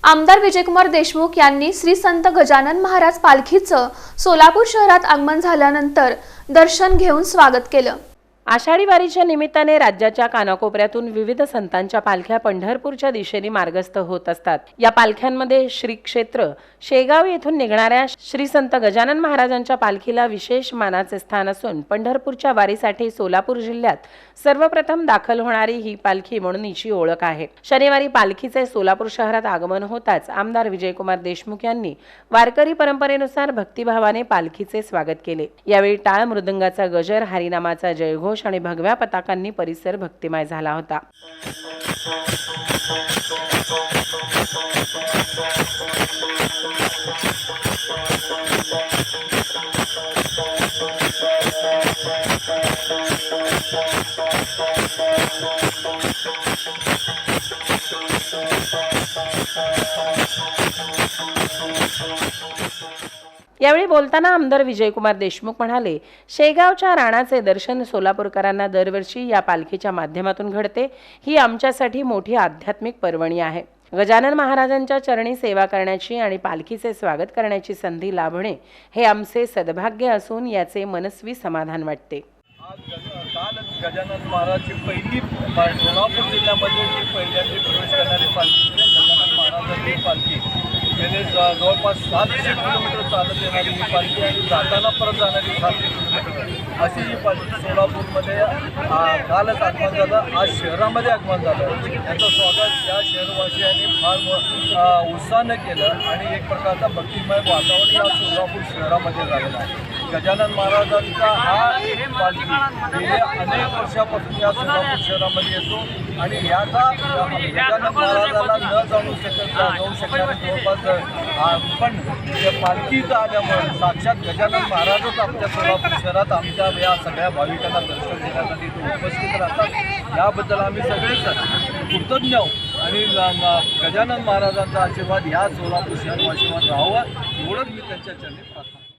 आमदार विजयकुमार देशमुख यांनी श्री संत गजानन महाराज पालखीचं सोलापूर शहरात आगमन झाल्यानंतर दर्शन घेऊन स्वागत केलं। आषाढी वारीच्या निमित्ताने राज्याच्या कानाकोपऱ्यातून विविध संतांच्या पालख्या पंढरपूरच्या दिशेने मार्गस्थ होत असतात। या पालख्यांमध्ये श्री क्षेत्र शेगाव येथून निघणाऱ्या श्री संत गजानन महाराजांच्या पालखीला विशेष मानाचे स्थान असून पंढरपूरच्या वारीसाठी सोलापूर जिल्ह्यात सर्वप्रथम दाखल होणारी ही पालखी म्हणून हिची ओळख आहे। शनिवारी पालखीचे सोलापूर शहरात आगमन होताच आमदार विजयकुमार देशमुख यांनी वारकरी परंपरेनुसार भक्तिभावाने पालखीचे स्वागत केले। यावेळी टाळ मृदंगाचा गजर, हरिनामाचा जयघोष आणि भगव्या पताकांनी परिसर भक्तिमय झाला होता। यावेळी बोलताना आमदार विजयकुमार देशमुख म्हणाले, शेगावच्या राणाचे दर्शन सोलापूरकरांना दरवर्षी या पालखीच्या माध्यमातून घडते। ही आमच्यासाठी मोठी आध्यात्मिक पर्वणी आहे। गजानन महाराजांच्या चरणी सेवा करण्याची आणि पालखीचे स्वागत करण्याची संधी लाभणे हे आमचे सद्भाग्य असून याचे मनस्वी समाधान वाटते। काल गजानन महाराजची पहिली सोलापूर जिल्ह्यामध्ये पहिल्यांदा प्रवेश करणारी पालखी गजानन महाराजांची पालखी गेले जवळपास 700 किलोमीटर चालत येणारी ही पालखी आणि जाताना परत जाणारी 700 किलोमीटर अशी ही पालखी सोलापूरमध्ये कालच आगमन झालं। आज शहरामध्ये आगमन झालं। याचं स्वागत या शहरवासियांनी फार उत्साहानं केलं आणि एक प्रकारचा भक्तिमय वातावरण या सोलापूर शहरामध्ये झालेलं आहे। गजानन महाराजांचा हा पालखी गेल्या अनेक वर्षापासून या सोलापूर शहरामध्ये येतो आणि याचा गजानन महाराजाला न जाऊ शकणारे जवळपास पण पालखीचं आल्यामुळे साक्षात गजानन महाराजच आमच्या सोलापूर शहरात आमच्या या सगळ्या भाविकांना दर्शन देण्यासाठी उपस्थित राहतात। याबद्दल आम्ही सगळेच कृतज्ञ आणि गजानन महाराजांचा आशीर्वाद या सोलापूर शहरवासीवर राहावा एवढंच मी त्यांच्या चरणी प्रार्थना